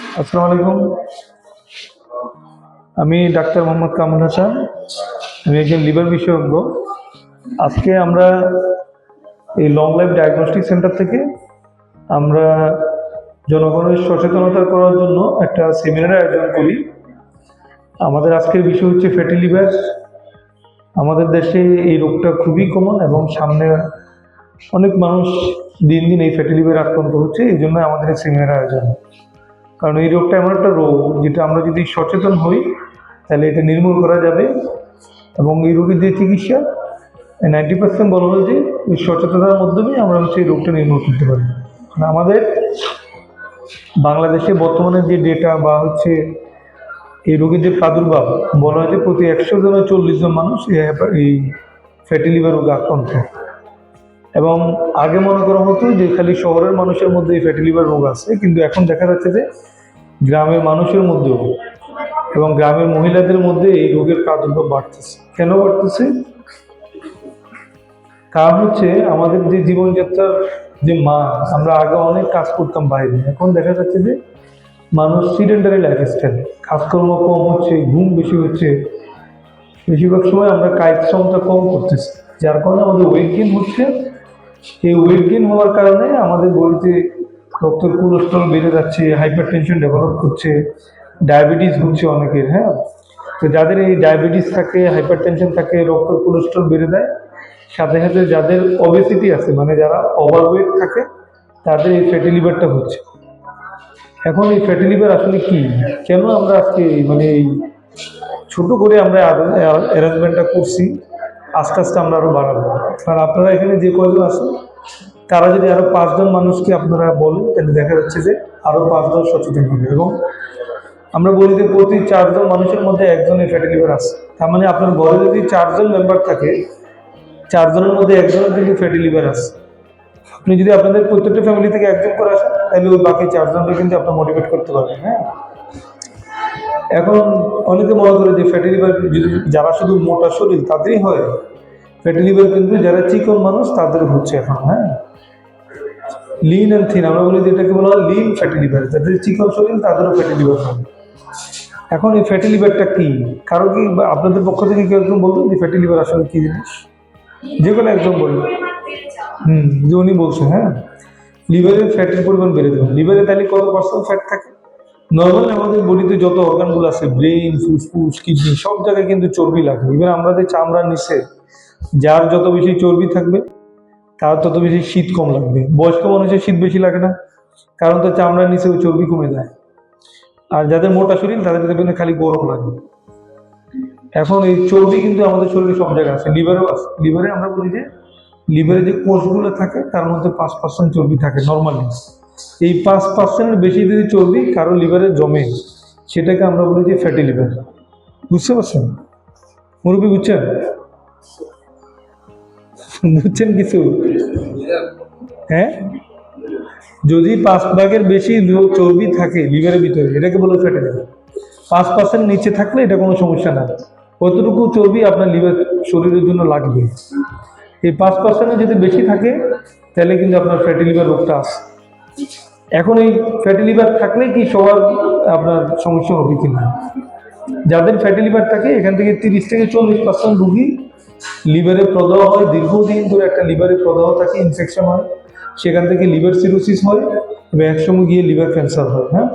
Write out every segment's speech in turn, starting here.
আসসালামু আলাইকুম। আমি ডাক্তার মোহাম্মদ কামরুল হাসান। আমি একজন লিভার বিশেষজ্ঞ। আজকে আমরা এই লং লাইফ ডায়াগনস্টিক সেন্টার থেকে আমরা জনগণের সচেতনতা করার জন্য একটা সেমিনার আয়োজন করি। আমাদের আজকের বিষয় হচ্ছে ফ্যাটি লিভার। আমাদের দেশে এই রোগটা খুবই কমন এবং সামনে অনেক মানুষ দিন দিন এই ফ্যাটি লিভার আক্রান্ত হচ্ছে, এই জন্য আমাদের এই সেমিনার আয়োজন। কারণ এই রোগটা এমন একটা রোগ যেটা আমরা যদি সচেতন হই তাহলে এটা নির্মূল করা যাবে। এবং এই রোগের যে চিকিৎসা 90% বলা হয় যে এই সচেতনতার মাধ্যমে আমরা এই রোগটা নির্মূল করতে পারি। আমাদের বাংলাদেশে বর্তমানে যে ডেটা বা এই রোগের যে প্রাদুর্ভাব, বলা হয় যে প্রতি 100 জনে 40 জন মানুষ এই ফ্যাটি লিভার রোগে আক্রান্ত। এবং আগে মনে করা হতো যে খালি শহরের মানুষের মধ্যে এই ফ্যাটি লিভার রোগ আছে, কিন্তু এখন দেখা যাচ্ছে যে গ্রামের মানুষের মধ্যেও এবং গ্রামের মহিলাদের মধ্যে এই রোগের প্রাদুর্ভাব বাড়তেছে। কেন বাড়তেছে? কারণ হচ্ছে আমাদের যে জীবনযাত্রার যে মান, আমরা আগে অনেক কাজ করতাম বাইরে, এখন দেখা যাচ্ছে যে মানুষ সিডেন্টারি লাইফস্টাইল, কাজকর্ম কম হচ্ছে, ঘুম বেশি হচ্ছে, বেশিরভাগ সময় আমরা কায়িক শ্রমটা কম করতেছি, যার কারণে আমাদের ওয়েট গেইন হচ্ছে। এই ওয়েট গেইন হওয়ার কারণে আমাদের বডিতে রক্তের কোলেস্ট্রল বেড়ে যাচ্ছে, হাইপার টেনশন ডেভেলপ করছে, ডায়াবেটিস হচ্ছে অনেকের। হ্যাঁ, তো যাদের এই ডায়াবেটিস থাকে, হাইপার টেনশন থাকে, রক্তের কোলেস্ট্রল বেড়ে দেয়, সাথে সাথে যাদের ওবেসিটি আছে, মানে যারা ওভারওয়েট থাকে, তাদের এই ফ্যাটি লিভারটা হচ্ছে। এখন এই ফ্যাটি লিভার আসলে কি, কেন আমরা আজকে এই ছোট করে আমরা অ্যারেঞ্জমেন্টটা করছি, আস্তে আস্তে আমরা আরো বাড়াবো। কারণ আপনারা এখানে যে কয়জন আছেন, তারা যদি আরো 5 জন মানুষকে আপনারা বলেন, তাহলে দেখা যাচ্ছে যে আরো 5 জন সচেতন হবে। এবং আমরা বলি যে প্রতি 4 জন মানুষের মধ্যে একজনের ফ্যাটি লিভার আছে। তার মানে আপনার ঘরে যদি 4 জন মেম্বার থাকে, 4 জনের মধ্যে একজনের কিন্তু ফ্যাটি লিভার আছে। আপনি যদি আপনাদের প্রত্যেকটা ফ্যামিলি থেকে একজন করে আসেন, তাহলে ওই বাকি 4 জনকে কিন্তু আপনার মোটিভেট করতে পারবেন। হ্যাঁ, এখন অনেকে মনে করে যে ফ্যাটি লিভার যদি যারা শুধু মোটা শরীর তাদেরই হয়, ফ্যাটি লিভার কিন্তু যারা চিকন মানুষ তাদের হচ্ছে এখন। হ্যাঁ, লিন অ্যান্ড থিন, আমরা বলি যেটাকে বলা হয় লিন ফ্যাটি লিভার, যাদের চিকন শরীর তাদেরও ফ্যাটি লিভার হয়। এখন এই ফ্যাটি লিভারটা কি, কারো কি আপনাদের পক্ষ থেকে কেউ একজন বলবেন যে ফ্যাটি লিভার আসলে কি জিনিস? যে কোনো একজন বলবেন। যে উনি বলছেন। হ্যাঁ, লিভারের ফ্যাটের পরিমাণ বেড়ে যাবে। লিভারে তাহলে কত পার্সেন্ট ফ্যাট থাকে? নর্মালি আমাদের বডিতে যত অর্গানগুলো আছে, ব্রেইন, ফুসফুস, কিডনি, সব জায়গায় কিন্তু চর্বি লাগে। ইভেন আমাদের চামড়ার নিচে যার যত বেশি চর্বি থাকবে তার তত বেশি শীত কম লাগবে। বয়স্ক মানুষের শীত বেশি লাগে না, কারণ তো চামড়ার নিচে ওই চর্বি কমে যায়। আর যাদের মোটা শরীর তাদের দেখবেন খালি গরম লাগে। এখন এই চর্বি কিন্তু আমাদের শরীরে সব জায়গায় আছে, লিভারেও আছে। লিভারে আমরা বলি যে লিভারে যে কোষগুলো থাকে তার মধ্যে 5% চর্বি থাকে নর্মালি। এই 5%-এর বেশি যদি চর্বি কারো লিভারে জমে, সেটাকে আমরা বলি যে ফ্যাটি লিভার। বুঝতে পারছেন মুরব্বী? বুঝছেন? বুঝছেন কিছু? হ্যাঁ, যদি 5 ভাগের বেশি চর্বি থাকে লিভারের ভিতরে, এটাকে বলে ফ্যাটি লিভার। 5% নিচে থাকলে এটা কোনো সমস্যা না। কতটুকু চর্বি আপনার লিভার শরীরের জন্য লাগবে, এই 5%-এর যদি বেশি থাকে তাহলে কিন্তু আপনার ফ্যাটি লিভার রোগটা আছে। এখন এই ফ্যাটি লিভার থাকলে কি সবার আপনার সমস্যা হবে কিনা? যাদের ফ্যাটি লিভার থাকে এখান থেকে 30 থেকে 40% রোগী লিভারে প্রদাহ হয়, দীর্ঘদিন ধরে একটা লিভারে প্রদাহ থাকে, ইনফেকশন হয়, সেখান থেকে লিভার সিরোসিস হয় এবং একসময় গিয়ে লিভার ক্যান্সার হয়। হ্যাঁ,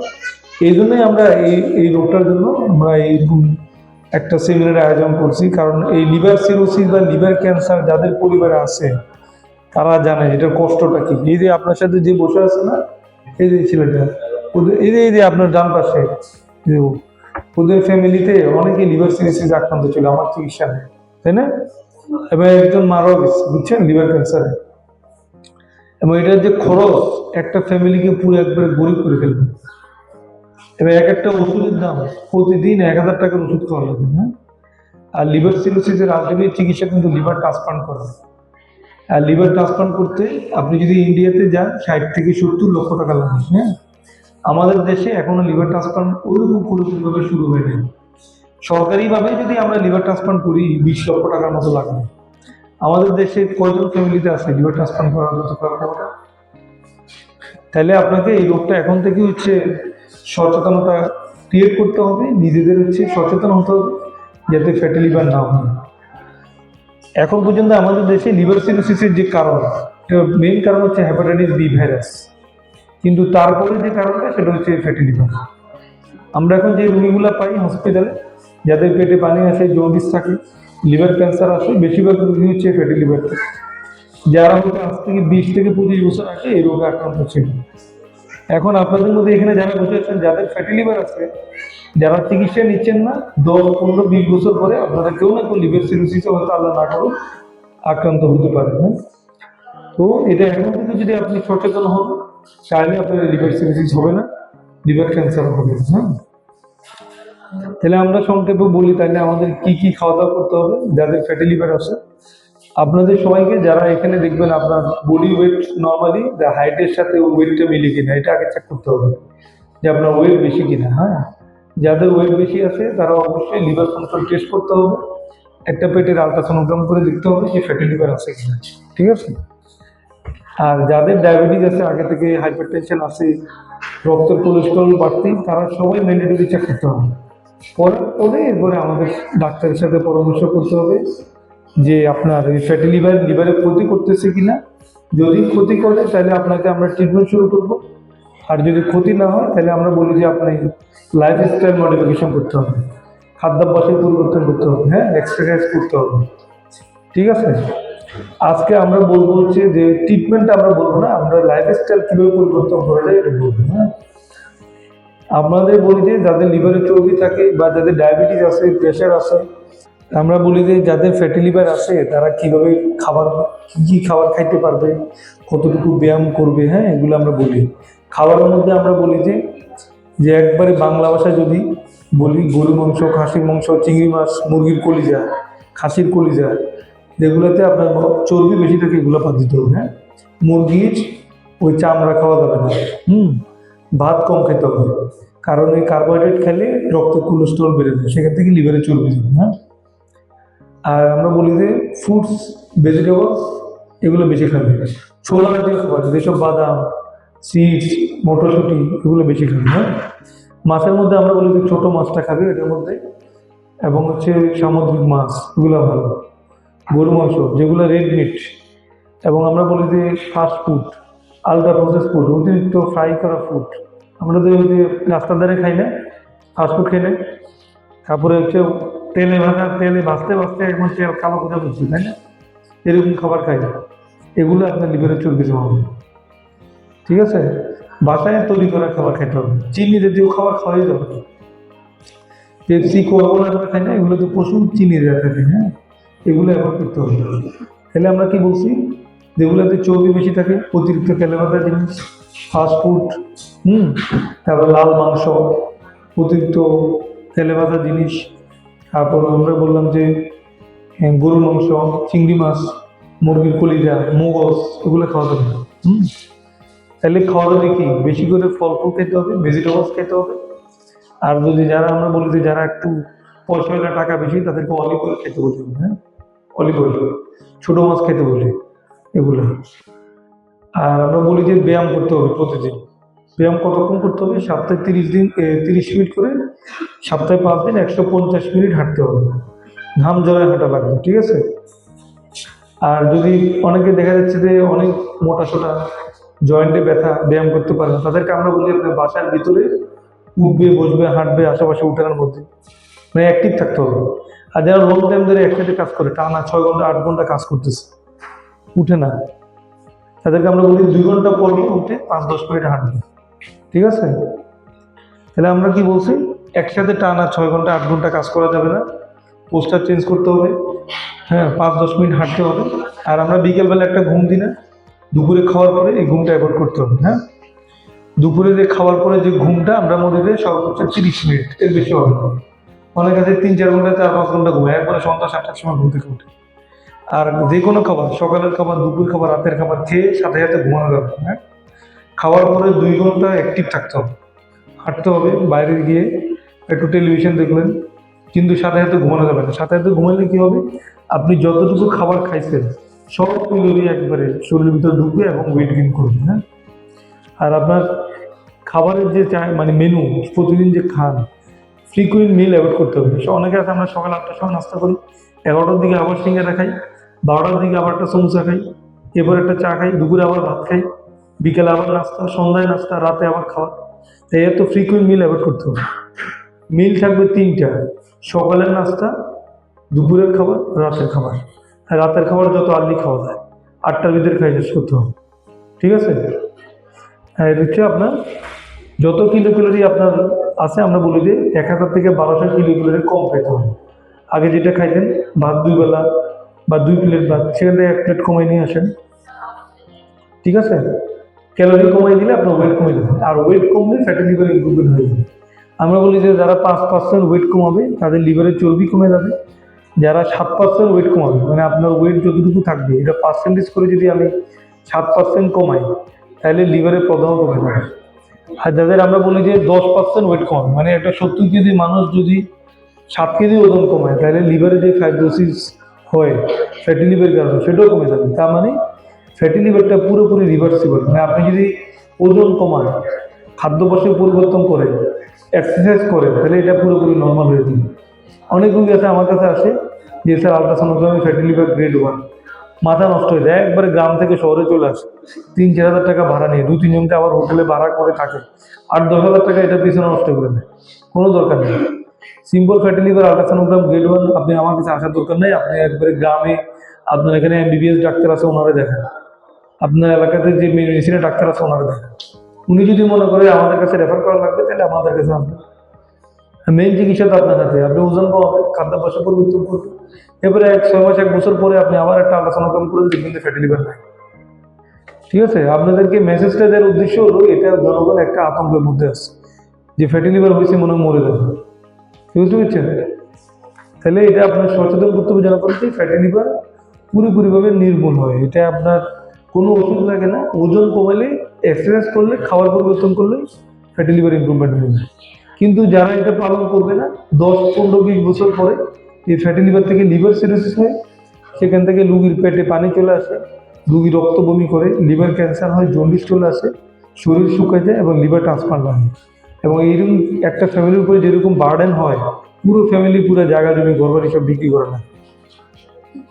এই জন্যই আমরা এই রোগটার জন্য আমরা এইরকম একটা সেমিনার আয়োজন করছি। কারণ এই লিভার সিরোসিস বা লিভার ক্যান্সার যাদের পরিবারে আছে তারা জানে এটার কষ্টটা কি। এই যে আপনার সাথে যে বসে আছে না, এই যে ছেলেটা, এই যে আপনার ডান পাশে, ওদের ফ্যামিলিতে অনেকে লিভার সিরোসিস আক্রান্ত ছিল, আমার চিকিৎসা নেই, তাই না? এবং একজন মারাও গেছে, বুঝছেন, লিভার ক্যান্সারে। এবং এটার যে খরচ একটা ফ্যামিলিকে পুরো একবারে গরিব করে ফেলবে। এবার এক একটা ওষুধের দাম প্রতিদিন 1000 টাকার ওষুধ খাওয়া লাগে। হ্যাঁ, আর লিভার সিরোসিসের আলটিমেট চিকিৎসা কিন্তু লিভার ট্রান্সপ্লান্ট করা। আর লিভার ট্রান্সপ্লান্ট করতে আপনি যদি ইন্ডিয়াতে যান 60 থেকে 70 লক্ষ টাকা লাগে। হ্যাঁ, আমাদের দেশে এখনো লিভার ট্রান্সপ্লান্ট ওইরকম পুরোপুরিভাবে শুরু হয়নি। সরকারিভাবে যদি আমরা লিভার ট্রান্সপ্লান্ট করি 20 লক্ষ টাকার মতো লাগবে। আমাদের দেশে কয়জন ফ্যামিলিতে আছে লিভার ট্রান্সপ্লান্ট করার মতো ক্ষমতা? তাহলে আপনাকে এই রোগটা এখন থেকে সচেতনতা ক্রিয়েট করতে হবে, নিজেদের হচ্ছে সচেতন হতে হবে যাতে ফ্যাটি লিভার না হয়। এখন পর্যন্ত আমাদের দেশে লিভার সিরোসিসের যে কারণ, মেইন কারণ হচ্ছে হেপাটাইটিস বি ভাইরাস, কিন্তু তারপরে যে কারণটা সেটা হচ্ছে ফ্যাটি লিভার। আমরা এখন যে রোগীগুলো পাই হসপিটালে, যাদের পেটে পানি আসে, জন্ডিস থাকে, লিভার ক্যান্সার আসে, বেশিরভাগ রোগী হচ্ছে ফ্যাটি লিভার থেকে, যারা হয়তো আজ থেকে 20 থেকে 25 বছর আগে এই রোগে আক্রান্ত ছিল। এখন আপনাদের মধ্যে এখানে যারা বসে আছেন, যাদের ফ্যাটি লিভার আছে, যারা চিকিৎসা নিচ্ছেন না, 10, 15, 20 বছর পরে আপনারা কেউ না কেউ লিভার সিরোসিসে হয়তো আল্লাহ না করুক আক্রান্ত হতে পারে। হ্যাঁ, তো এটা এখন থেকে যদি আপনি সচেতন হন, তাহলে আপনার লিভার সিরোসিস হবে না, লিভার ক্যান্সার হবে না। হ্যাঁ, তাহলে আমরা সংক্ষেপে বলি, তাহলে আমাদের কি কি খাওয়া দাওয়া করতে হবে যাদের ফ্যাটি লিভার আছে। আপনাদের সবাইকে, যারা এখানে দেখবেন আপনার বডি ওয়েট নর্মালি হাইটের সাথে ওয়েটটা মিলে কিনা, এটা আগে চেক করতে হবে যে আপনার ওয়েট বেশি কিনা। হ্যাঁ, যাদের ওয়েট বেশি আছে তারা অবশ্যই লিভার ফাংশন টেস্ট করতে হবে, একটা পেটের আলট্রাসোনোগ্রাম করে দেখতে হবে যে ফ্যাটি লিভার আছে কিনা। ঠিক আছে। আর যাদের ডায়াবেটিস আছে, আগে থেকে হাইপারটেনশন আছে, রক্তের কোলেস্টেরল বাড়তি, তারা সবাই ম্যান্ডেটরি চেক করতে হবে। পরে এরপরে আমাদের ডাক্তারের সাথে পরামর্শ করতে হবে যে আপনার এই ফ্যাটি লিভারে ক্ষতি করতেছে কিনা। যদি ক্ষতি করে তাহলে আপনাকে আমরা ট্রিটমেন্ট শুরু করব, আর যদি ক্ষতি না হয় তাহলে আমরা বলি যে আপনি লাইফস্টাইল মডিফিকেশন করতে হবে, খাদ্যাভ্যাসের পরিবর্তন করতে হবে, হ্যাঁ, এক্সারসাইজ করতে হবে। ঠিক আছে। আজকে আমরা বলবো হচ্ছে যে ট্রিটমেন্ট আমরা বলবো না, আমরা লাইফস্টাইল কীভাবে পরিবর্তন করা যায় এটা বলবো। হ্যাঁ, আমাদের বলি যে যাদের লিভারে চর্বি থাকে বা যাদের ডায়াবেটিস আছে, প্রেশার আছে, আমরা বলি যে যাদের ফ্যাটি লিভার আছে তারা কীভাবে কী খাবার খাইতে পারবে, কতটুকু ব্যায়াম করবে। হ্যাঁ, এগুলো আমরা বলি। খাবারের মধ্যে আমরা বলি যে একবারে বাংলা ভাষায় যদি বলি, গরু মাংস, খাসির মাংস, চিংড়ি মাছ, মুরগির কলিজা, খাসির কলিজা, যেগুলোতে আপনার চর্বি বেশি থাকে এগুলো বাদ দিতে হবে। হ্যাঁ, মুরগির ওই চামড়া খাওয়া যাবে না। ভাত কম খেতে হবে, কারণ এই কার্বোহাইড্রেট খেলে রক্তে কোলেস্টেরল বেড়ে যায়, সেখান থেকে লিভারে চর্বি যাবে। হ্যাঁ, আর আমরা বলি যে ফ্রুটস, ভেজিটেবলস এগুলো বেশি খাবে, ছোলা জাতীয় খাবার, যেসব বাদাম, সিডস, মটরশুঁটি, এগুলো বেশি খাবে। হ্যাঁ, মাছের মধ্যে আমরা বলি যে ছোটো মাছটা খাবে এটার মধ্যে, এবং হচ্ছে সামুদ্রিক মাছ, এগুলো ভালো। গরু মাংস, যেগুলো রেড মিট, এবং আমরা বলি যে fast food, ultra process food, অতিরিক্ত ফ্রাই করা ফুড, আমরা যে ওই যে রাস্তার ধারে খাই না, ফাস্টফুড খেলে, তারপরে হচ্ছে তেলে ভাজতে এখন তেল কালো করে বলছি, তাই না, এরকম খাবার খাই না, এগুলো আপনার লিভারের চর্বি জমা হবে। ঠিক আছে। বাসায় তৈরি করা খাবার খাইতে হবে, চিনি জাতীয় খাবার খাওয়াই যাবে না। পেপসি, কোকা-কোলা আমরা খাই না, এগুলো তো প্রচুর চিনি দেওয়া থাকে। হ্যাঁ, এগুলো অ্যাভয়েড করতে হবে। তাহলে আমরা কি বলছি, যেগুলোতে চর্বি বেশি থাকে, অতিরিক্ত তেলেভাজা জিনিস, ফাস্টফুড, তারপর লাল মাংস, অতিরিক্ত তেলেভাজা জিনিস, তারপর আমরা বললাম যে গরুর মাংস, চিংড়ি মাছ, মুরগির কলিজা, মগজ, এগুলো খাওয়া যাবে না। তাহলে খাওয়া যাবে কি, বেশি করে ফল ফুল খেতে হবে, ভেজিটেবলস খেতে হবে। আর যদি আমরা বলি যে যারা একটু পয়সা হলে টাকা বেশি, তাদেরকে অলিভ অয়েল খেতে বলি। হ্যাঁ, অলিভ অয়েল, ছোটো মাছ খেতে বলি, এগুলো। আর আমরা বলি যে ব্যায়াম করতে হবে প্রতিদিন। ব্যায়াম কতক্ষণ করতে হবে, সপ্তাহে 30 মিনিট করে, সপ্তাহে 5 দিন 150 মিনিট হাঁটতে হবে, ঘাম জড়ায় হাঁটা লাগবে। ঠিক আছে। আর যদি অনেকে দেখা যাচ্ছে যে অনেক মোটা সোটা, জয়েন্টে ব্যথা, ব্যায়াম করতে পারে না, তাদেরকে আমরা বলি আপনার বাসার ভিতরে উঠবে, বসবে, হাঁটবে, আশেপাশে উঠানোর মধ্যে, মানে অ্যাক্টিভ থাকতে হবে। আর যারা লং টাইম ধরে একসাথে কাজ করে, টানা 6 ঘন্টা 8 ঘন্টা কাজ করতেছে, উঠে না, তাদেরকে আমরা বলি 2 ঘন্টা পর উঠে 5-10 মিনিট হাঁটবে। ঠিক আছে। তাহলে আমরা কি বলছি, একসাথে টানা 6 ঘন্টা 8 ঘন্টা কাজ করা যাবে না, পোস্টার চেঞ্জ করতে হবে। হ্যাঁ, 5-10 মিনিট হাঁটতে হবে। আর আমরা বিকেলবেলা একটা ঘুম দিই না, দুপুরে খাওয়ার পরে এই ঘুমটা অ্যাভয়েড করতে হবে। হ্যাঁ, দুপুরে যে খাওয়ার পরে যে ঘুমটা, আমরা মনে করি সর্বোচ্চ 30 মিনিট, এর বেশি হবে না। অনেক আছে 3-4 ঘন্টা, 4-5 ঘন্টা ঘুমায়, একবারে সন্ধ্যা 7টার সময় ঘুম থেকে উঠে। আর যে কোনো খাবার, সকালের খাবার, দুপুর খাবার, রাতের খাবার খেয়ে সাথে সাথে ঘুমানো যাবে। হ্যাঁ, খাওয়ার পরে 2 ঘন্টা অ্যাক্টিভ থাকতে হবে, হাঁটতে হবে, বাইরে গিয়ে একটু টেলিভিশন দেখলেন, কিন্তু সাথে সাথে ঘুমানো যাবে না। সাথে সাথে ঘুমালে কি হবে, আপনি যতটুকু খাবার খাইছেন সব ক্যালোরি একবারে শরীরের ভিতরে ঢুকবে এবং ওয়েট গেইন করবে। হ্যাঁ, আর আপনার খাবারের যে মানে মেনু প্রতিদিন যে খান, ফ্রিকুয়েন্ট মিল অ্যাভয়েড করতে হবে। অনেকে আছে আমরা সকাল 8টার সময় নাস্তা করি, 11টার দিকে আবার সিঙ্গারা খাই, 12টার দিকে আবার একটা সমোসা খাই, এরপর একটা চা খাই, দুপুরে আবার ভাত খাই, বিকেলে আবার নাস্তা, সন্ধ্যায় নাস্তা, রাতে আবার খাওয়া। তাই এত ফ্রিকুয়েন্ট মিল অ্যাভয়েড করতে হবে। মিল থাকবে 3টা, সকালের নাস্তা, দুপুরের খাবার, রাতের খাবার। আর রাতের খাবার যত আর্লি খাওয়া যায়, 8টার ভিতরে খাই শেষ করতে হবে। ঠিক আছে? হ্যাঁ, এটা হচ্ছে আপনার যত কিলো ক্যালোরি আপনার আছে, আমরা বলি যে 1000 থেকে 1200 কিলো ক্যালোরি কম খাইতে হবে। আগে যেটা খাইতেন ভাত 2 বেলা বা 2 প্লেট ভাত, সেখান থেকে 1 প্লেট কমাই নিয়ে আসেন। ঠিক আছে? ক্যালোরি কমাই দিলে আপনার ওয়েট কমে যাবে, আর ওয়েট কমলে ফ্যাটি লিভার ইমপ্রুভমেন্ট হয়ে যাবে। আমরা বলি যে যারা 5% ওয়েট কমাবে তাদের লিভারের চর্বি কমে যাবে, যারা 7% ওয়েট কমাবে, মানে আপনার ওয়েট যতটুকু থাকবে এটা পার্সেন্টেজ করে যদি আমি 7% কমাই, তাহলে লিভারের প্রদাহ কমে যাবে। আর যাদের আমরা বলি যে 10% ওয়েট কমাবে, মানে একটা 70 কেজি মানুষ যদি 7 কেজি ওজন কমায়, তাহলে লিভারে যে ফাইব্রোসিস হয় ফ্যাটি লিভারের কারণে, সেটাও কমে যাবে। তার মানে ফ্যাটি লিভারটা পুরোপুরি রিভার্সিবল। মানে আপনি যদি ওজন কমান, খাদ্যাভ্যাসের পরিবর্তন করেন, এক্সারসাইজ করেন, তাহলে এটা পুরোপুরি নর্মাল হয়ে যাবে। অনেক রোগী আছে আমার কাছে আসে যে স্যার আলট্রাসোনোগ্রামে ফ্যাটি লিভার গ্রেড 1, মাথা নষ্ট হয়ে যায়, একবারে গ্রাম থেকে শহরে চলে আসে, 3-4 হাজার টাকা ভাড়া নিয়ে 2-3 জনকে আবার হোটেলে ভাড়া করে থাকে, 8-10 হাজার টাকা এটা পিছনে নষ্ট করে দেয়। কোনো দরকার নেই। Simple fatty liver ultrasonogram grade 1 আপনি আমার কাছে আসার দরকার নেই। আপনি একবারে গ্রামে আপনার এখানে এমবিবিএস ডাক্তার আছে, ওনারা দেখেন। আপনার এলাকাতে যে মেডিসিনের ডাক্তার আছে, ওনারা দেখেন। উনি যদি মনে করে আমাদের কাছে রেফার করা লাগবে, তাহলে আমাদের কাছে আসবেন। মেইন চিকিৎসা তো আপনার হাতে। আপনি ওজন কমাবেন, খাদ্যাভ্যাসে পরিবর্তন করবেন, এবারে 6 মাস 1 বছর পরে আপনি আবার একটা আলট্রাসোনোগ্রাম করে দেখবেন যে ফ্যাটি লিভার নাই। ঠিক আছে? আপনাদেরকে মেসেজটা দেওয়ার উদ্দেশ্য হলো, এটা জনগণ একটা আতঙ্কের মধ্যে আছে যে ফ্যাটি লিভার হয়েছে, মনে হয় মরে যাবে। বুঝতে পারছেন? তাহলে এটা আপনার সচেতন করতে হবে যেন করে যে ফ্যাটি লিভার পুরোপুরিভাবে নির্মূল হয়। এটা আপনার কোনো ওষুধ লাগে না, ওজন কমালে, এক্সারসাইজ করলে, খাবার পরিবর্তন করলে ফ্যাটি লিভার ইমপ্রুভমেন্ট হয়ে যায়। কিন্তু যারা এটা পালন করবে না, 10, 15, 20 বছর পরে এই ফ্যাটি লিভার থেকে লিভার সিরোসিস হয়, সেখান থেকে রুগীর পেটে পানি চলে আসে, রুগী রক্ত বমি করে, লিভার ক্যান্সার হয়, জন্ডিস চলে আসে, শরীর শুকায় যায় এবং লিভার ট্রান্সপ্লান্ট হয়। এবং এইরকম একটা ফ্যামিলির উপরে যেরকম বার্ডেন হয়, পুরো ফ্যামিলি পুরো জায়গা জমি ঘরবাড়ি সব বিক্রি করে না।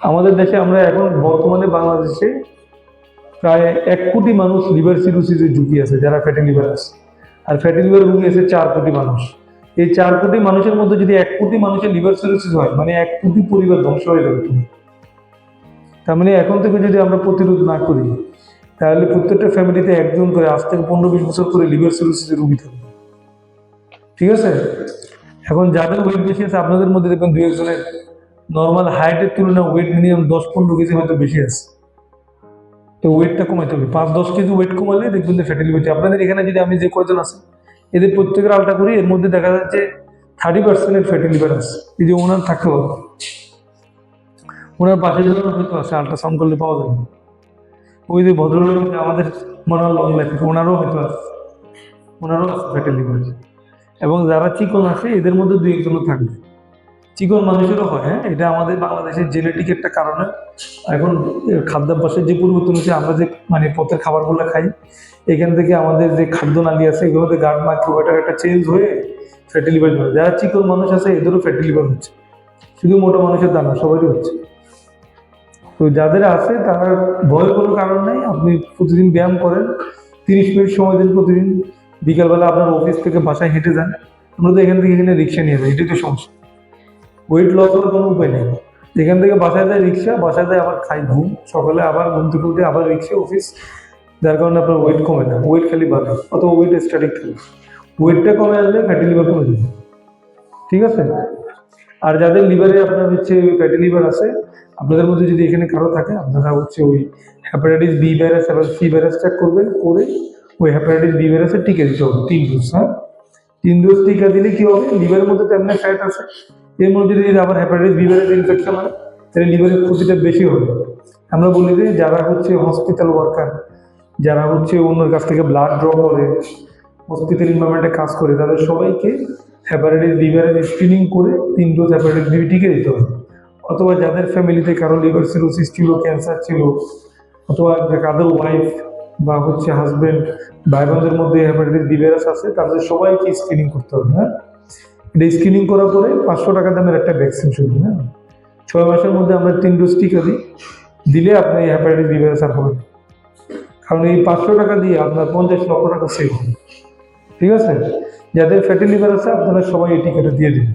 আমাদের দেশে আমরা এখন বর্তমানে বাংলাদেশে প্রায় 1 কোটি মানুষ লিভার সিরোসিসের ঝুঁকি আছে, যারা ফ্যাটি লিভার আছে। আর ফ্যাটি লিভার রোগী আছে 4 কোটি মানুষ। এই 4 কোটি মানুষের মধ্যে যদি 1 কোটি মানুষের লিভার সিরোসিস হয়, মানে 1 কোটি পরিবার ধ্বংস হয়ে যাবে। তার মানে এখন থেকে যদি আমরা প্রতিরোধ না করি, তাহলে প্রত্যেকটা ফ্যামিলিতে একজন করে আজ থেকে 15-20 বছর করে লিভার সিরোসিসের রোগী থাকবে। ঠিক আছে? এখন যাদের ওয়েট বেশি আছে, আপনাদের মধ্যে দেখবেন 2 একজনের নর্মাল হাইটের তুলনায় ওয়েট মিনিমাম 10-15 কেজি হয়তো বেশি আছে। তো ওয়েটটা কমাইতে হবে। 5-10 কেজি ওয়েট কমালে দেখবেন যে ফ্যাটি লিভার। আপনাদের এখানে যদি আমি যে কয়জন আছে, এদের প্রত্যেকের আলটা করি, এর মধ্যে দেখা যাচ্ছে 30% ফ্যাটি লিভার আছে। এই যে ওনার থাকতে হবে, ওনার পাশে জন হয়তো আছে, আলট্রাসাউন্ড করলে পাওয়া যাবে। ওই যে ভদ্রলোক আমাদের মনে হয় লং লাইফ, ওনারও হয়তো আছে, ওনারও আছে ফ্যাটি লিভার। এবং যারা চিকন আছে, এদের মধ্যে 2 একজনও থাকবে। চিকন মানুষেরও হয়, হ্যাঁ, এটা আমাদের বাংলাদেশের জেনেটিক একটা কারণে। এখন খাদ্যাভ্যাসের যে পরিবর্তন হচ্ছে, আমরা যে মানে পথের খাবারগুলো খাই, এখান থেকে আমাদের যে খাদ্য নালী আছে, এগুলোতে গার্ড মাইক্রোবায়োটার একটা চেঞ্জ হয়ে ফ্যাটি লিভার হয়। যারা চিকন মানুষ আছে, এদেরও ফ্যাটি লিভার হচ্ছে। শুধু মোটা মানুষের দানা, সবারই হচ্ছে। তো যাদের আছে তারা ভয়ের কোনো কারণ নেই। আপনি প্রতিদিন ব্যায়াম করেন, 30 মিনিট সময় দিন প্রতিদিন। বিকালবেলা আপনার অফিস থেকে বাসায় হেঁটে যান। আমরা তো এখান থেকে এখানে রিক্সা নিয়ে যাই, এটাই তো সমস্যা। ওয়েট লস করার কোনো উপায় নেই। এখান থেকে বাসায় যায় রিক্সা, বাসায় যায় আবার খাই ঘুম, সকালে আবার ঘুম থেকে উঠে আবার রিক্সা, অফিস। যার কারণে আপনার ওয়েট কমে না, ওয়েট খালি বাড়ে, অথবা ওয়েট স্ট্যাটিক থাকে। ওয়েটটা কমে আসলে ফ্যাটি লিভার কমে যাবে। ঠিক আছে? আর যাদের লিভারে আপনার হচ্ছে ফ্যাটি লিভার আছে, আপনাদের মধ্যে যদি এখানে কারো থাকে, আপনারা হচ্ছে ওই হেপাটাইটিস বি ভাইরাস এবং সি ভাইরাস চেক করবেন, করে ওই হেপাটাইটিস বি ভাইরাসের টিকা দিতে হবে 3 ডোজ। হ্যাঁ, 3 ডোজ টিকা দিলে কি হবে, লিভারের মধ্যে তেমনি ফ্যাট আছে, এর মধ্যে যদি আবার হেপাটাইটিস বি ভাইরাস ইনফেকশন হয়, তাহলে লিভারের ক্ষতিটা বেশি হবে। আমরা বলি যে যারা হচ্ছে হসপিটাল ওয়ার্কার, যারা হচ্ছে অন্যের কাছ থেকে ব্লাড ড্র করে, হসপিটাল এনভায়রনমেন্টে কাজ করে, তাদের সবাইকে হেপাটাইটিস বি ভাইরাস স্ক্রিনিং করে 3 ডোজ হেপাটাইটিস বি টিকা দিতে হবে। অথবা যাদের ফ্যামিলিতে কারো লিভার সিরোসিস ছিল, ক্যান্সার ছিল, অথবা কাদের ওয়াইফ বা হচ্ছে হাজবেন্ড, ভাই বোনদের মধ্যে হেপাটাইটিস বি ভাইরাস আছে, তাদের সবাইকে স্ক্রিনিং করতে হবে। হ্যাঁ, এটা স্ক্রিনিং করার পরে 500 টাকা দামের একটা ভ্যাকসিন শুরু। হ্যাঁ, 6 মাসের মধ্যে আমরা 3 ডোজ টিকা দিই, দিলে আপনার এই হেপাটাইটিস বি ভাইরাস আর হবে না। কারণ এই 500 টাকা দিয়ে আপনার 50 লক্ষ টাকা সেভ হবে। ঠিক আছে, যাদের ফ্যাটি লিভার আছে আপনারা সবাই এই টিকাটা দিয়ে দিন।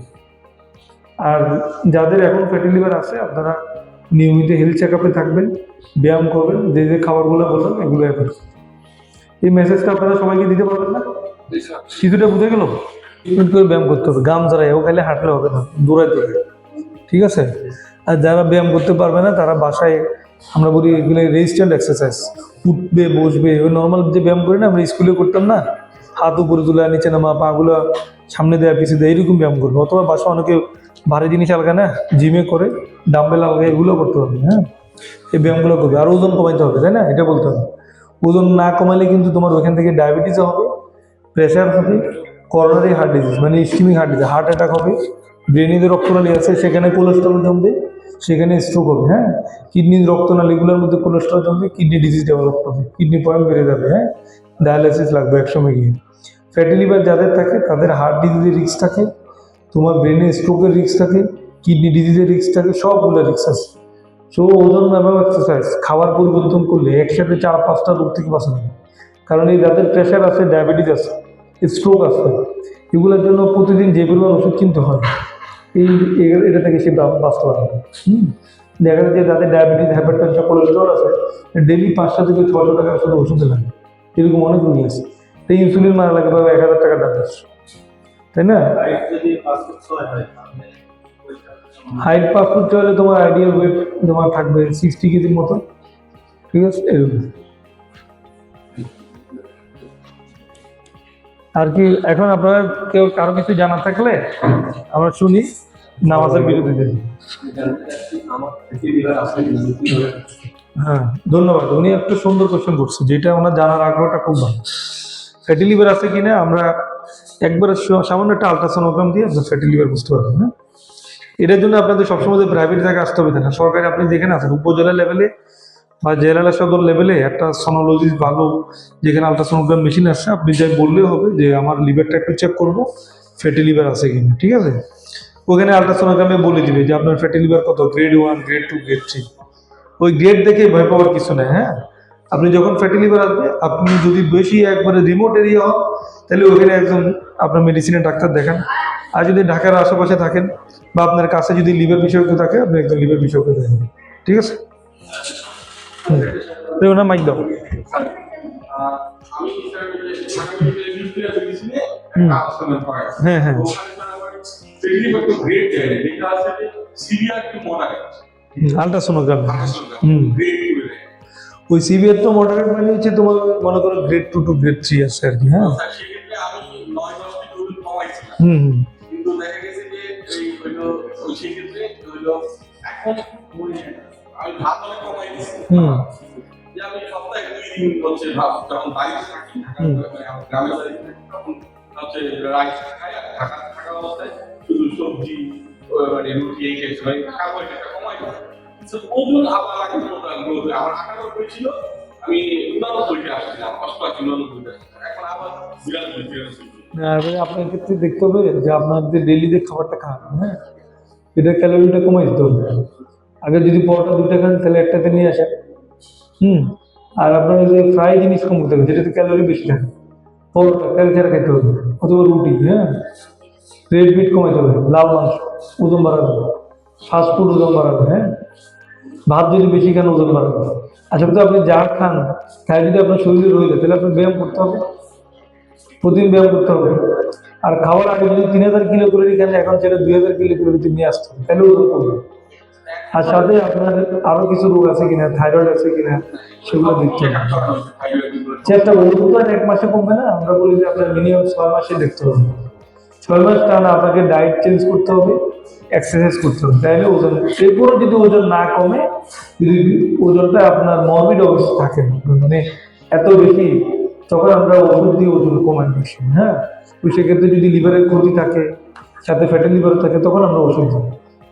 আর যাদের এখন ফ্যাটি লিভার আছে আপনারা নিয়মিত হেলথ চেক আপে থাকবেন, ব্যায়াম করবেন, যে যে খাবারগুলো বললাম এগুলো অ্যাভয়েড করবেন। এই মেসেজটা আপনারা সবাইকে দিতে পারবেন না? কিছুটা বুঝে গেল? করে ব্যায়াম করতে হবে, গাম যারা এও খালি হাঁটলে হবে না, দৌড়াইতে হবে। ঠিক আছে, আর যারা ব্যায়াম করতে পারবে না তারা বাসায়, আমরা বলি এগুলো রেজিস্ট্যান্ট এক্সারসাইজ, উঠবে বসবে, ওই নর্মাল যে ব্যায়াম করি না আমরা স্কুলে করতাম না, হাত উপরে তোলা নিচে নামা, পাগুলো সামনে দেওয়া পিছিয়ে দেয়, এইরকম ব্যায়াম করবে। অথবা বাসা অনেকে ভারী জিনিস আলগা না জিমে করে, ডাম্বেল আলগা, এগুলো করতে হবে। হ্যাঁ, এই ব্যায়ামগুলো করবে। আর ওজন কমাইতে হবে, তাই না? এটা বলতে হবে। ওজন না কমালে কিন্তু তোমার ওইখান থেকে ডায়াবেটিসও হবে, প্রেশার হবে, করোনারি হার্ট ডিজিজ মানে ischaemic heart disease, heart attack হবে, ব্রেনে যে রক্তনালী আছে সেখানে কোলেস্ট্রল জমবে, সেখানে স্ট্রোক হবে। হ্যাঁ, কিডনির রক্তনালীগুলোর মধ্যে কোলেস্ট্রল জমবে, কিডনি ডিজিজ ডেভেলপ করবে, কিডনি পয়েন্ট বেড়ে যাবে। হ্যাঁ, ডায়ালিসিস লাগবে একসময় গিয়ে। ফ্যাটি লিভার যাদের থাকে তাদের হার্ট ডিজিজের রিস্ক থাকে, তোমার ব্রেনে স্ট্রোকের রিস্ক থাকে, কিডনি ডিজিজের রিস্ক থাকে, সবগুলো রিস্ক আছে। সো ওজন এবং এক্সারসাইজ, খাবার পরিবর্তন করলে একসাথে 4-5টা রোগ থেকে বাঁচা যাবে। কারণ এই যাদের প্রেশার আছে, ডায়াবেটিস আছে, স্ট্রোক আছে, এগুলোর জন্য প্রতিদিন যে পরিমাণ ওষুধ কিনতে হয়, এটা থেকে সে বাঁচতে পারবে। দেখা যাচ্ছে যাদের ডায়াবেটিস, হাইপারটেনশন, কোলেস্ট্রল আছে, ডেলি 500 থেকে 600 টাকা শুধু ওষুধে লাগে। এরকম অনেক রোগী আছে, এই ইনসুলিন মারা লাগে ভাবে 1000 টাকা দাম আছে, তাই না? হাইট 5 ফুট হলে তোমার আইডিয়াল ওয়েট তোমার থাকবে 60 কেজির মতো। ঠিক আছে, এরকম। আর কি এখন আপনারা কেউ কারো কিছু জানা থাকলে আমরা শুনি, নামাজের বিরতি দিন। হ্যাঁ, ধন্যবাদ। উনি একটা সুন্দর কোশ্চেন করছে, যেটা ওনার জানার আগ্রহটা খুব ভালো। ফ্যাটি লিভার আছে কিনা আমরা একবার সামান্য একটা আলট্রাসোনোগ্রাম দিয়ে আপনার ফ্যাটি লিভার বুঝতে পারবেন। হ্যাঁ, এটার জন্য আপনাদের সবসময় প্রাইভেট জায়গায় আসতে হবে না, সরকারি আপনি যেখানে আছেন উপজেলা লেভেলে বা জেলা সদর লেভেলে একটা সোনোলজিস্ট ভালো, যেখানে আলট্রাসোনোগ্রাম মেশিন আছে, আপনি যাই বললেও হবে যে আমার লিভারটা একটু চেক করবো, ফ্যাটি লিভার আছে কিনা। ঠিক আছে, ওখানে আলট্রাসোনোগ্রামে বলে দিবে যে আপনার ফ্যাটি লিভার কত, গ্রেড 1, গ্রেড 2, গ্রেড 3। ওই গ্রেড দেখে ভয় পাওয়ার কিছু নেই। হ্যাঁ, আপনি যখন ফ্যাটি লিভার আসবে, আপনি যদি বেশি একবারে রিমোট এরিয়া হন তাহলে ওখানে একজন আপনার মেডিসিনের ডাক্তার দেখান। আর যদি ঢাকার আশেপাশে থাকেন বা আপনার কাছে যদি লিভার বিশেষজ্ঞ থাকে, আপনি একজন লিভার বিশেষজ্ঞ দেখেন। ঠিক আছে, না মাইক দাও। হ্যাঁ হ্যাঁ, আলট্রাসোনোগ্রাম। ওই সিভিয়ার তো মডারেট মানে হচ্ছে তোমার মনে করো গ্রেড 2 টু গ্রেড 3 আছে আর কি। হ্যাঁ, কিন্তু দেখা গেছে যে এই হইলো ওই সেক্ষেত্রে হইলো এখন আমি ভাত অনেক কমাই দিচ্ছি। যে আমি সপ্তাহে 2 দিন হচ্ছে ভাত, যখন বাড়িতে থাকি গ্রামে বাড়ি তখন হচ্ছে রাইস খাই, থাকা অবস্থায় শুধু সবজি মানে রুটি এই খেয়েছি, মানে কার্বোহাইড্রেটটা কমাই দিচ্ছি। ওজন আবার লাগে আমার 98 ছিল, আমি 89 আসছিলাম, 88-89 এখন আবার 92। আপনার ক্ষেত্রে দেখতে হবে যে আপনার যে ডেইলি যে খাবারটা খান, হ্যাঁ, এটা ক্যালোরিটা কমাই দিতে হবে। আগে যদি পরোটা 2টা খান তাহলে একটাতে নিয়ে আসেন। আর আপনার যে ফ্রাই জিনিস কমাতে হবে, যেটাতে ক্যালোরি বেশি থাকে, পরোটা তেল ছাড়া খেতে হবে, অথবা রুটি। হ্যাঁ, রেড মিট কমাইতে হবে, লাল মাংস ওজন বাড়াবে, ফাস্টফুড ওজন বাড়াবে। হ্যাঁ, ভাত যদি বেশি খান ওজন বাড়াবে। আসলে তো আপনি যা খান তাই যদি আপনার শরীরে রয়ে যায় তাহলে আপনার ব্যায়াম করতে হবে, প্রতিদিন ব্যায়াম করতে হবে। আর খাওয়ার আগে যদি 3000 কিলো ক্যালোরি খান, এখন সেটা 2000 কিলো ক্যালোরিতে নিয়ে আসতে হবে, তাহলে ওজন কমবে। আর সাথে আপনার আরো কিছু রোগ আছে কিনা, থাইরয়েড আছে কিনা, সেগুলো দেখতে হবে। চেষ্টা ওজন তো 1 মাসে কমবে না, আমরা বলি যে আপনার মিনিমাম 6 মাসে দেখতে হবে। 6 মাস টানা আপনাকে ডায়েট চেঞ্জ করতে হবে, এক্সারসাইজ করতে হবে, তাহলে ওজন। এরপরও যদি ওজন না কমে, যদি ওজনটা আপনার মরবিড অবস্থা থাকে, মানে এত বেশি, তখন আমরা ওষুধ দিয়ে ওজন কমাই বেশি। হ্যাঁ, তো সেক্ষেত্রে যদি লিভারের ক্ষতি থাকে, সাথে ফ্যাটি লিভার থাকে, তখন আমরা ওষুধ দিই।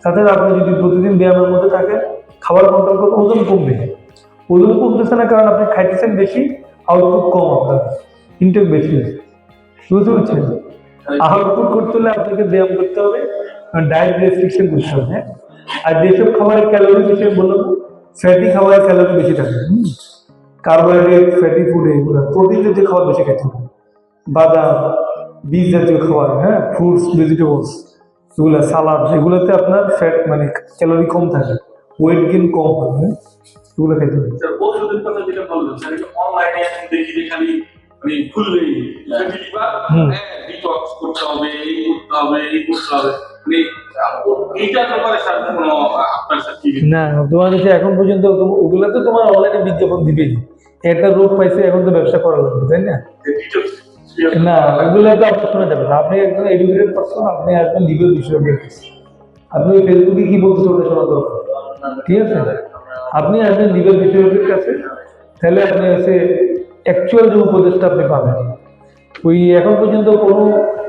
সাথে আপনি যদি প্রতিদিন ব্যায়ামের মধ্যে থাকেন, খাবার কন্ট্রোল করতে, ওজন কমবে। ওজন কমতেছে না কারণ আপনি খাইতেছেন বেশি, আউটপুট কম আপনার, ইনটেক বেশি, বুঝতে পারছেন? আউটপুট করতে হলে আপনাকে ব্যায়াম করতে হবে, ডায়েট রেস্ট্রিকশন করতে হবে, হ্যাঁ। আর যেসব খাবারের ক্যালোরি বেশি বললাম, ফ্যাটি খাবারের ক্যালোরি বেশি থাকে, কার্বোহাইড্রেট, ফ্যাটি ফুড, এইগুলো প্রোটিন জাতীয় খাবার বেশি খেতে হবে, বাদাম, বীজ জাতীয় খাবার, হ্যাঁ, ফ্রুটস, ভেজিটেবলস, এগুলো সালাদ, এগুলোতে আপনার ফ্যাট মানে ক্যালোরি কম থাকে, ওয়েট গেইন কম হয়, হ্যাঁ, এগুলো খেতে হবে। স্যার ওষুধের কথা যেটা বললেন স্যার, এটা অনলাইনে এখন দেখি যে খালি মানে খুললেই ফ্যাটি লিভার, ডিটক্স করতে হবে, এই করতে হবে, এই করতে হবে, মানে এইটার ব্যাপারে স্যার কোনো আপনার স্যার কি না, তোমার কাছে এখন পর্যন্ত ওগুলো তো তোমার অনলাইনে বিজ্ঞাপন দিবেই, একটা রোগ পাইছে এখন তো ব্যবসা করা লাগবে, তাই না? ডিটক্স? না, ওগুলো তো আপনি শোনা যাবে না। আপনি একজন এডুকেটেড পারসন, আপনি আসবেন লিগাল বিষয়ে, আপনি ওই ফেসবুকে কি বলতেছে ওটা শোনা দরকার, ঠিক আছে? আপনি আসবেন লিগাল বিষয়ের কাছে, তাহলে আপনি এসে অ্যাকচুয়াল যে উপদেশটা আপনি পাবেন। ওই এখন পর্যন্ত কোনো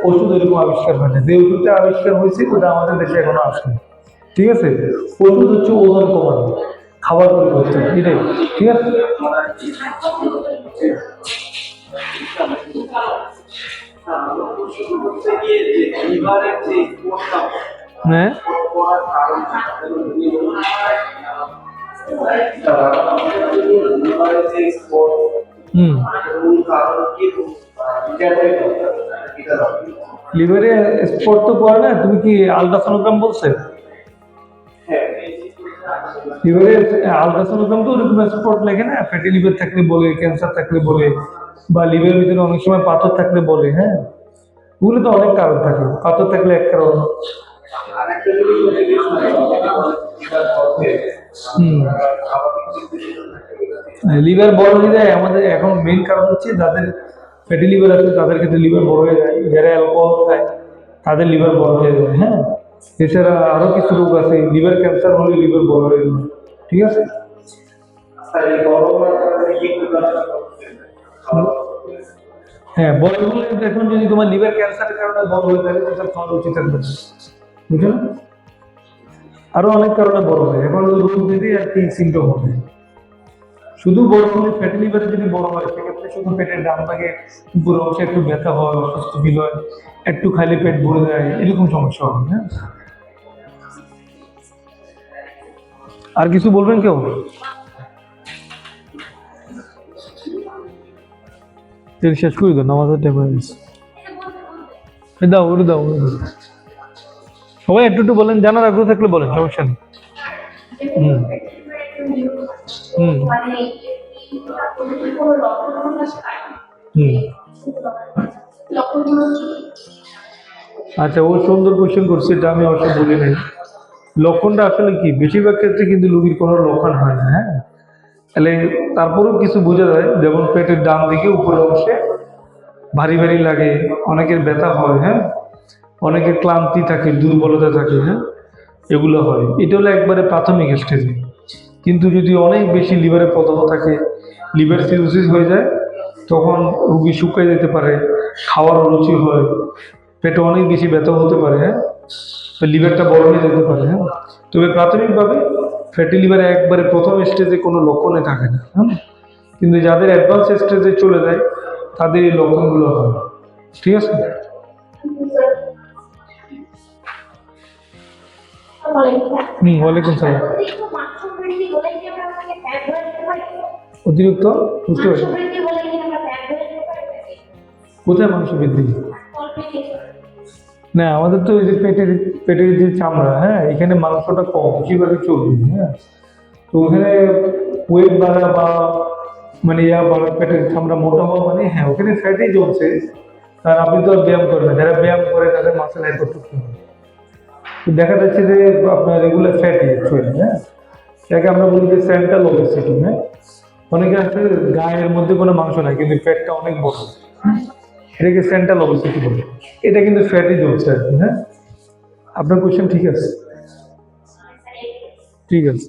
ওষুধ এরকম আবিষ্কার হয় না, যে ওষুধটা আবিষ্কার হয়েছে ওটা আমাদের দেশে এখনো আসেনি, ঠিক আছে? ওষুধ হচ্ছে ওজন কমানো, খাবার পরিবর্তন, এটাই, ঠিক আছে? হ্যাঁ, লিভারে স্পট তো পড়ে না, তুমি কি আলট্রাসোনোগ্রাম বলছে? লিভারে আলট্রাসোনোগ্রাম তো ওরকম স্পট লেগে না, ফ্যাটি লিভার থাকলে বলে, ক্যান্সার থাকলে বলে, বা লিভারের ভিতরে অনেক সময় পাথর থাকলে বলে, হ্যাঁ, ওগুলো তো অনেক কারণ থাকে, পাথর থাকলে এক কারণ। লিভার বড় হয়ে যায় আমাদের এখন মেইন কারণ হচ্ছে যাদের ফ্যাটি লিভার আছে তাদের ক্ষেত্রে লিভার বড় হয়ে যায়, যারা অ্যালকোহল খায় তাদের লিভার বড় হয়ে যায়, হ্যাঁ। এছাড়া আরো কিছু রোগ আছে, লিভার ক্যান্সার হলে লিভার বড় হয়ে যায়, ঠিক আছে? হ্যাঁ, বড় হলে এখন যদি তোমার লিভার ক্যান্সারের কারণে বড় হয়ে যায় সেটা তোমার উচিত থাকবে, বুঝছো না? আরো অনেক কারণে বড় হয়, এখন রোগ দিদি আর কি সিমটম হবে। শুধু বড় হলে ফ্যাটি লিভারে যদি বড় হয় সেক্ষেত্রে শুধু পেটের ডান ভাগে উপর অংশে একটু ব্যথা হয়, অসুস্থ ফিল হয়, একটু খাইলে পেট ভরে যায়, এরকম সমস্যা হবে, হ্যাঁ। আর কিছু বলবেন কেউ? শেষ করে দাও, নামাজের টাইম হয়ে গেছে। দাও, ওরে দাও, ওরে দাও। সবাই একটু একটু বলেন, জানার আগ্রহ থাকলে বলেন, সমস্যা নেই। আচ্ছা, ও সুন্দর কোশ্চেন করছে, এটা আমি অবশ্য বলি নাই। লক্ষণটা আসলে কি, বেশিরভাগ ক্ষেত্রে কিন্তু রোগীর কোনো লক্ষণ হয় না, হ্যাঁ। তাহলে তারপরেও কিছু বোঝা যায়, যেমন পেটের ডান দিকে উপরের অংশে ভারী ভারী লাগে, অনেকের ব্যথা হয়, হ্যাঁ, অনেকের ক্লান্তি থাকে, দুর্বলতা থাকে, হ্যাঁ, এগুলো হয়। এটা হলো একবারে প্রাথমিক স্টেজে। কিন্তু যদি অনেক বেশি লিভারে পদার্থ থাকে, লিভার সিরোসিস হয়ে যায়, তখন রুগী শুকিয়ে যেতে পারে, খাওয়ার রুচি হয়, পেটে অনেক বেশি ব্যথা হতে পারে, হ্যাঁ, লিভারটা বড় হয়ে যেতে পারে, হ্যাঁ। তবে প্রাথমিকভাবে ফ্যাটি লিভারে একবারে প্রথম স্টেজে কোনো লক্ষণে থাকে না, হ্যাঁ। কিন্তু যাদের অ্যাডভান্স স্টেজে চলে যায় তাদের এই লক্ষণগুলো হয়, ঠিক আছে? ওয়ালাইকুম সালাম। অতিরিক্ত বুঝতে পারছি, কোথায় মাংস বৃদ্ধি? না, আমাদের তো ওই যে পেটের যে চামড়া, হ্যাঁ, এখানে মাংসটা কম, বেশিরভাগই চর্বি, হ্যাঁ। তো ওখানে ওয়েট বাড়া বা মানে বাড়া, পেটের চামড়া মোটা হওয়া মানে, হ্যাঁ, ওখানে ফ্যাটই জমছে। আর আপনি তো ব্যায়াম করবেন, যারা ব্যায়াম করে তাদের মাসেল হাইপারট্রফি হয়। তো দেখা যাচ্ছে যে আপনার রেগুলার ফ্যাটি অ্যাকচুয়ালি, হ্যাঁ, এটাকে আমরা বলি যে সেন্ট্রাল ওবেসিটি, হ্যাঁ। অনেকে আছে গায়ের মধ্যে কোনো মাংস নাই কিন্তু ফ্যাটটা অনেক বড়, এটাকে সেন্ট্রাল ওবেসিটি বলে। এটা কিন্তু ফ্যাটই জ্বলছে আর কি, হ্যাঁ। আপনার কোয়েশ্চেন ঠিক আছে, ঠিক আছে।